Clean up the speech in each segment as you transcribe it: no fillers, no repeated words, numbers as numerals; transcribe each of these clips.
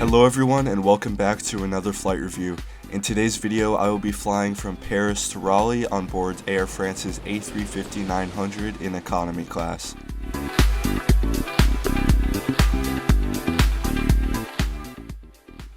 Hello everyone and welcome back to another flight review. In today's video I will be flying from Paris to Raleigh on board Air France's A350-900 in economy class.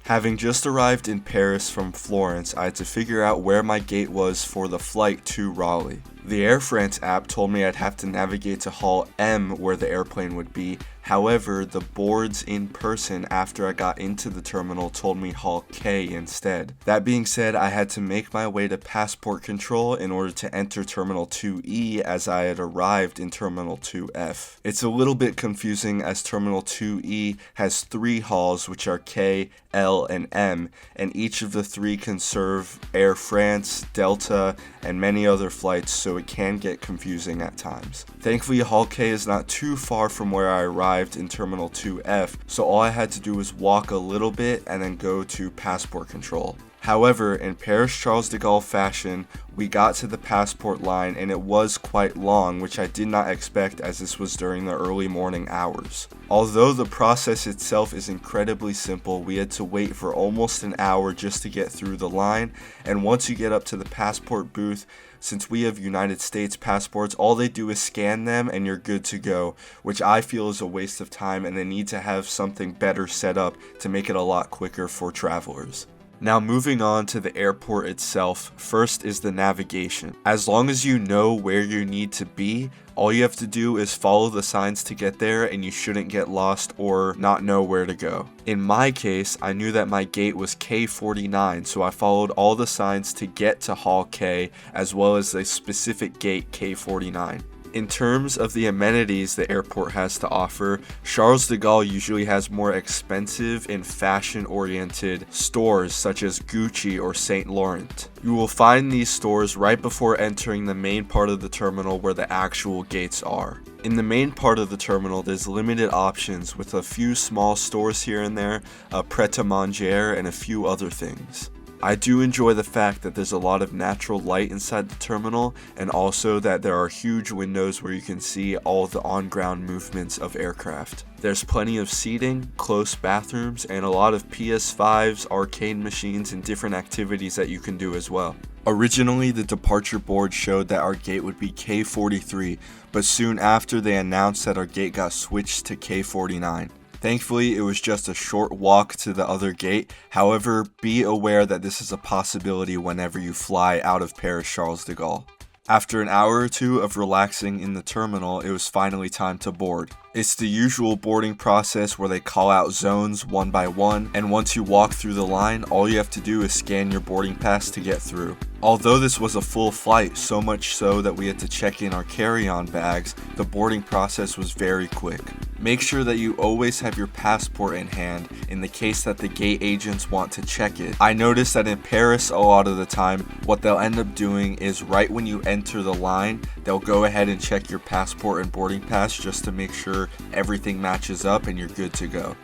Having just arrived in Paris from Florence, I had to figure out where my gate was for the flight to Raleigh. The Air France app told me I'd have to navigate to Hall M where the airplane would be. However, the boards in person after I got into the terminal told me Hall K instead. That being said, I had to make my way to passport control in order to enter Terminal 2E as I had arrived in Terminal 2F. It's a little bit confusing as Terminal 2E has 3 halls which are K, L, and M, and each of the 3 can serve Air France, Delta, and many other flights, so it can get confusing at times. Thankfully, Hall K is not too far from where I arrived in Terminal 2F, so all I had to do was walk a little bit and then go to passport control. However, in Paris Charles de Gaulle fashion, we got to the passport line and it was quite long, which I did not expect as this was during the early morning hours. Although the process itself is incredibly simple, we had to wait for almost an hour just to get through the line, and once you get up to the passport booth, since we have United States passports, all they do is scan them and you're good to go, which I feel is a waste of time and they need to have something better set up to make it a lot quicker for travelers. Now moving on to the airport itself, first is the navigation. As long as you know where you need to be, all you have to do is follow the signs to get there and you shouldn't get lost or not know where to go. In my case, I knew that my gate was K49, so I followed all the signs to get to Hall K as well as the specific gate K49. In terms of the amenities the airport has to offer, Charles de Gaulle usually has more expensive and fashion-oriented stores such as Gucci or Saint Laurent. You will find these stores right before entering the main part of the terminal where the actual gates are. In the main part of the terminal, there's limited options with a few small stores here and there, a pret-a-manger, and a few other things. I do enjoy the fact that there's a lot of natural light inside the terminal, and also that there are huge windows where you can see all the on-ground movements of aircraft. There's plenty of seating, close bathrooms, and a lot of PS5s, arcade machines, and different activities that you can do as well. Originally, the departure board showed that our gate would be K43, but soon after they announced that our gate got switched to K49. Thankfully, it was just a short walk to the other gate. However, be aware that this is a possibility whenever you fly out of Paris Charles de Gaulle. After an hour or two of relaxing in the terminal, it was finally time to board. It's the usual boarding process where they call out zones one by one, and once you walk through the line, all you have to do is scan your boarding pass to get through. Although this was a full flight, so much so that we had to check in our carry-on bags, the boarding process was very quick. Make sure that you always have your passport in hand in the case that the gate agents want to check it. I noticed that in Paris a lot of the time, what they'll end up doing is right when you enter the line, they'll go ahead and check your passport and boarding pass just to make sure everything matches up and you're good to go.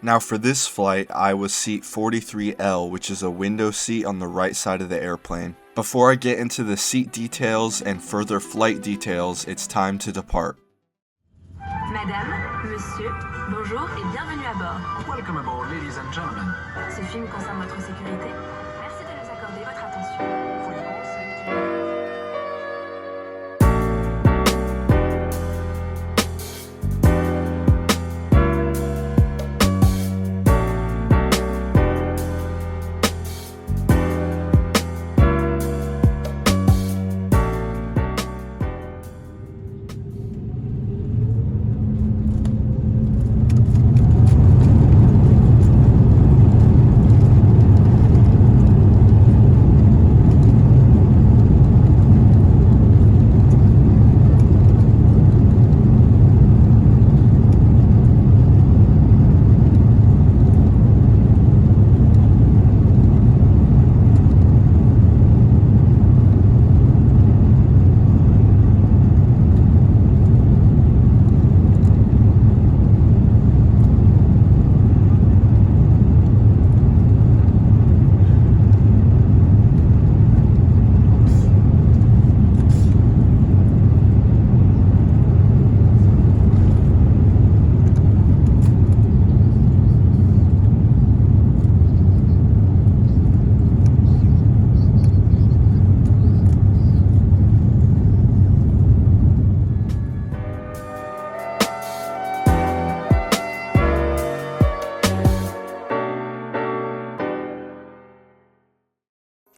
Now for this flight, I was seat 43L, which is a window seat on the right side of the airplane. Before I get into the seat details and further flight details, it's time to depart. Madame, monsieur, bonjour et bienvenue à bord. Welcome aboard, ladies and gentlemen. Ce film concerne votre sécurité. Merci de nous accorder votre attention. For your safety.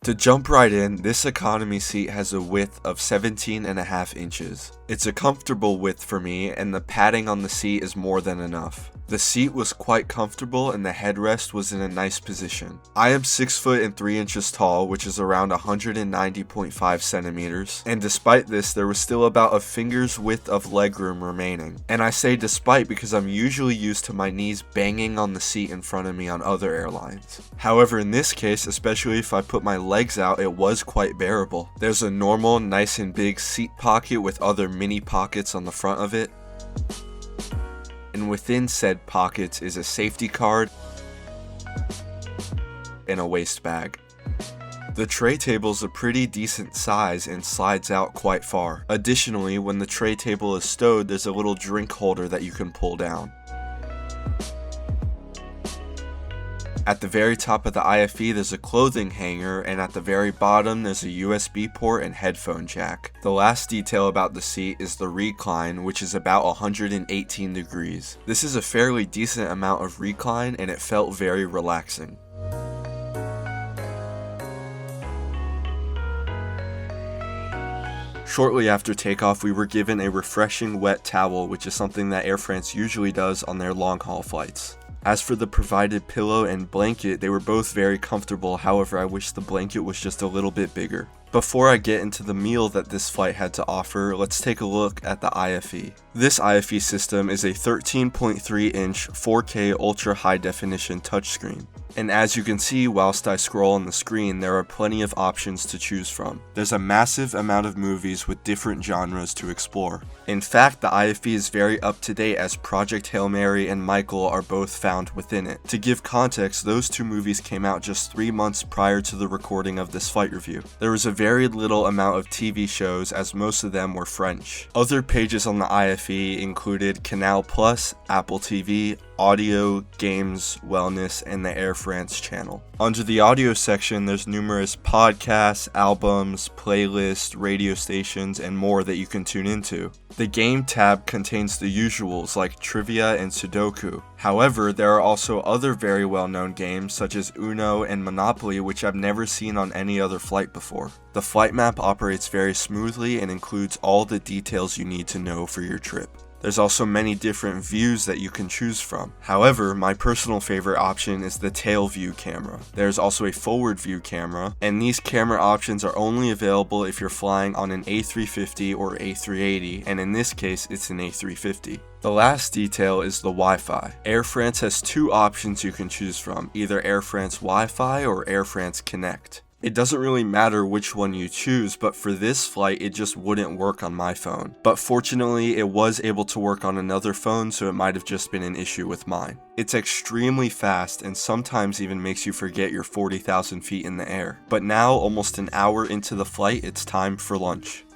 To jump right in, this economy seat has a width of 17.5 inches. It's a comfortable width for me, and the padding on the seat is more than enough. The seat was quite comfortable and the headrest was in a nice position. I am 6 foot and 3 inches tall, which is around 190.5 centimeters, and despite this, there was still about a finger's width of legroom remaining. And I say despite because I'm usually used to my knees banging on the seat in front of me on other airlines. However, in this case, especially if I put my legs out, it was quite bearable. There's a normal, nice and big seat pocket with other mini pockets on the front of it. And within said pockets is a safety card and a waist bag. The tray table is a pretty decent size and slides out quite far. Additionally, when the tray table is stowed, there's a little drink holder that you can pull down. At the very top of the IFE there's a clothing hanger, and at the very bottom there's a USB port and headphone jack. The last detail about the seat is the recline, which is about 118 degrees. This is a fairly decent amount of recline and it felt very relaxing. Shortly after takeoff, we were given a refreshing wet towel, which is something that Air France usually does on their long-haul flights. As for the provided pillow and blanket, they were both very comfortable, however I wish the blanket was just a little bit bigger. Before I get into the meal that this flight had to offer, let's take a look at the IFE. This IFE system is a 13.3-inch 4K ultra high definition touchscreen. And as you can see whilst I scroll on the screen, there are plenty of options to choose from. There's a massive amount of movies with different genres to explore. In fact, the IFE is very up to date as Project Hail Mary and Michael are both found within it. To give context, those two movies came out just 3 months prior to the recording of this flight review. There was a very little amount of TV shows as most of them were French. Other pages on the IFE included Canal Plus, Apple TV, audio, games, wellness, and the Air France channel. Under the audio section, there's numerous podcasts, albums, playlists, radio stations, and more that you can tune into. The game tab contains the usuals like trivia and Sudoku. However, there are also other very well-known games such as Uno and Monopoly, which I've never seen on any other flight before. The flight map operates very smoothly and includes all the details you need to know for your trip. There's also many different views that you can choose from. However, my personal favorite option is the tail view camera. There's also a forward view camera, and these camera options are only available if you're flying on an A350 or A380, and in this case, it's an A350. The last detail is the Wi-Fi. Air France has 2 options you can choose from, either Air France Wi-Fi or Air France Connect. It doesn't really matter which one you choose, but for this flight it just wouldn't work on my phone. But fortunately it was able to work on another phone, so it might have just been an issue with mine. It's extremely fast and sometimes even makes you forget you're 40,000 feet in the air. But now, almost an hour into the flight, it's time for lunch.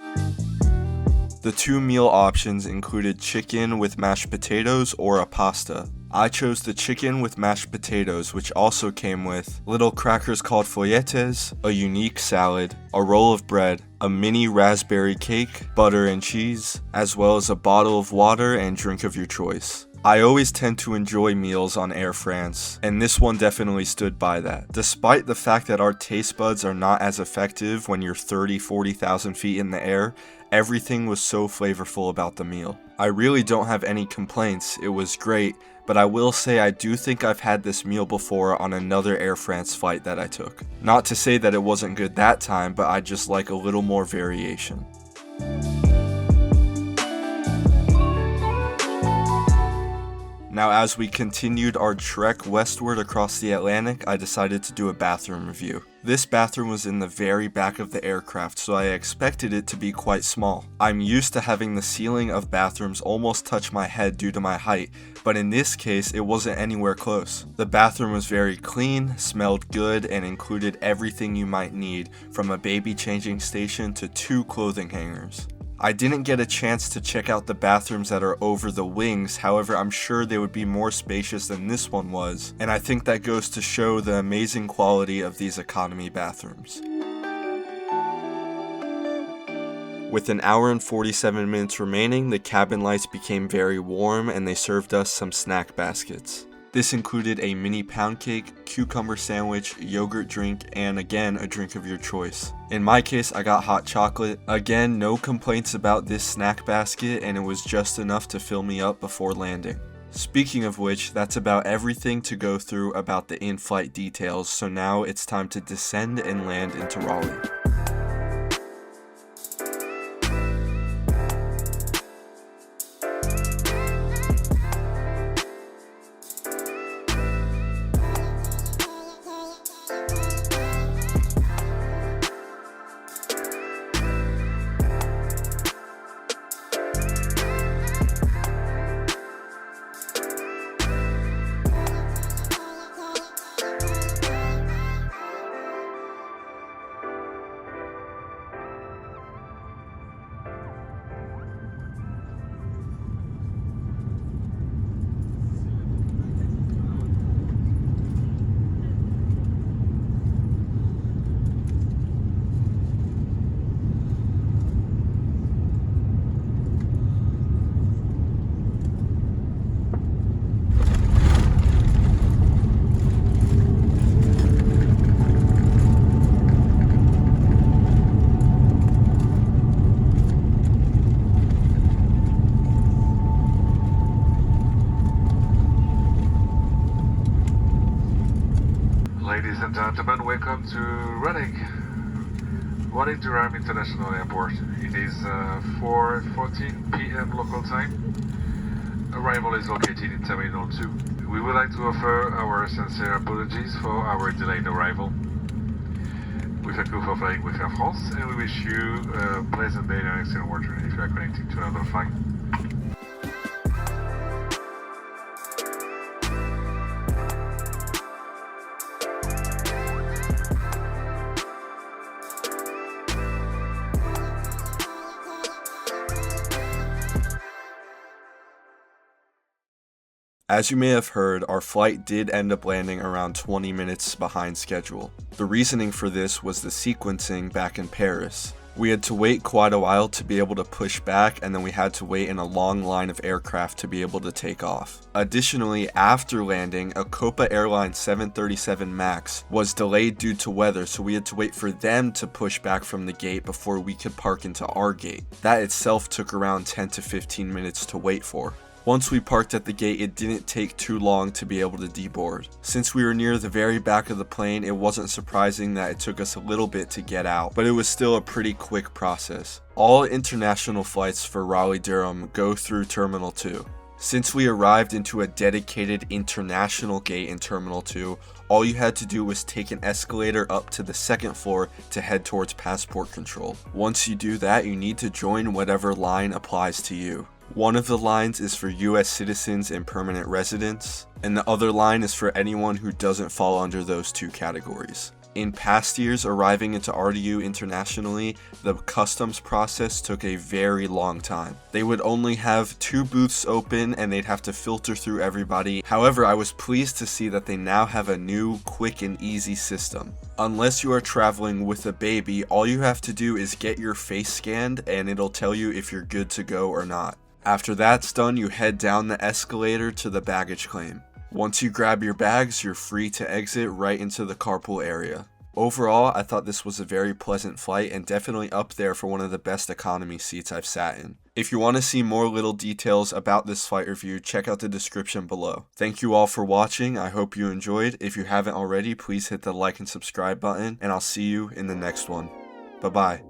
The 2 meal options included chicken with mashed potatoes or a pasta. I chose the chicken with mashed potatoes, which also came with little crackers called folletes, a unique salad, a roll of bread, a mini raspberry cake, butter and cheese, as well as a bottle of water and drink of your choice. I always tend to enjoy meals on Air France, and this one definitely stood by that. Despite the fact that our taste buds are not as effective when you're 40,000 feet in the air, everything was so flavorful about the meal. I really don't have any complaints, it was great, but I will say I do think I've had this meal before on another Air France flight that I took. Not to say that it wasn't good that time, but I just like a little more variation. Now, as we continued our trek westward across the Atlantic, I decided to do a bathroom review. This bathroom was in the very back of the aircraft, so I expected it to be quite small. I'm used to having the ceiling of bathrooms almost touch my head due to my height, but in this case, it wasn't anywhere close. The bathroom was very clean, smelled good, and included everything you might need, from a baby changing station to 2 clothing hangers. I didn't get a chance to check out the bathrooms that are over the wings, however I'm sure they would be more spacious than this one was, and I think that goes to show the amazing quality of these economy bathrooms. With an hour and 47 minutes remaining, the cabin lights became very warm and they served us some snack baskets. This included a mini pound cake, cucumber sandwich, yogurt drink, and again, a drink of your choice. In my case, I got hot chocolate. Again, no complaints about this snack basket, and it was just enough to fill me up before landing. Speaking of which, that's about everything to go through about the in-flight details, so now it's time to descend and land into Raleigh. Ladies and gentlemen, welcome to Raleigh-Durham International Airport. It is 4:14 p.m. local time. Arrival is located in Terminal 2. We would like to offer our sincere apologies for our delayed arrival. We thank you for flying with Air France, and we wish you a pleasant day and excellent water if you are connecting to another flight. As you may have heard, our flight did end up landing around 20 minutes behind schedule. The reasoning for this was the sequencing back in Paris. We had to wait quite a while to be able to push back, and then we had to wait in a long line of aircraft to be able to take off. Additionally, after landing, a Copa Airlines 737 MAX was delayed due to weather, so we had to wait for them to push back from the gate before we could park into our gate. That itself took around 10 to 15 minutes to wait for. Once we parked at the gate, it didn't take too long to be able to deboard. Since we were near the very back of the plane, it wasn't surprising that it took us a little bit to get out, but it was still a pretty quick process. All international flights for Raleigh-Durham go through Terminal 2. Since we arrived into a dedicated international gate in Terminal 2, all you had to do was take an escalator up to the second floor to head towards passport control. Once you do that, you need to join whatever line applies to you. One of the lines is for US citizens and permanent residents, and the other line is for anyone who doesn't fall under those two categories. In past years, arriving into RDU internationally, the customs process took a very long time. They would only have 2 booths open and they'd have to filter through everybody. However, I was pleased to see that they now have a new, quick and easy system. Unless you are traveling with a baby, all you have to do is get your face scanned and it'll tell you if you're good to go or not. After that's done, you head down the escalator to the baggage claim. Once you grab your bags, you're free to exit right into the carpool area. Overall, I thought this was a very pleasant flight and definitely up there for one of the best economy seats I've sat in. If you want to see more little details about this flight review, check out the description below. Thank you all for watching. I hope you enjoyed. If you haven't already, please hit the like and subscribe button, and I'll see you in the next one. Bye-bye.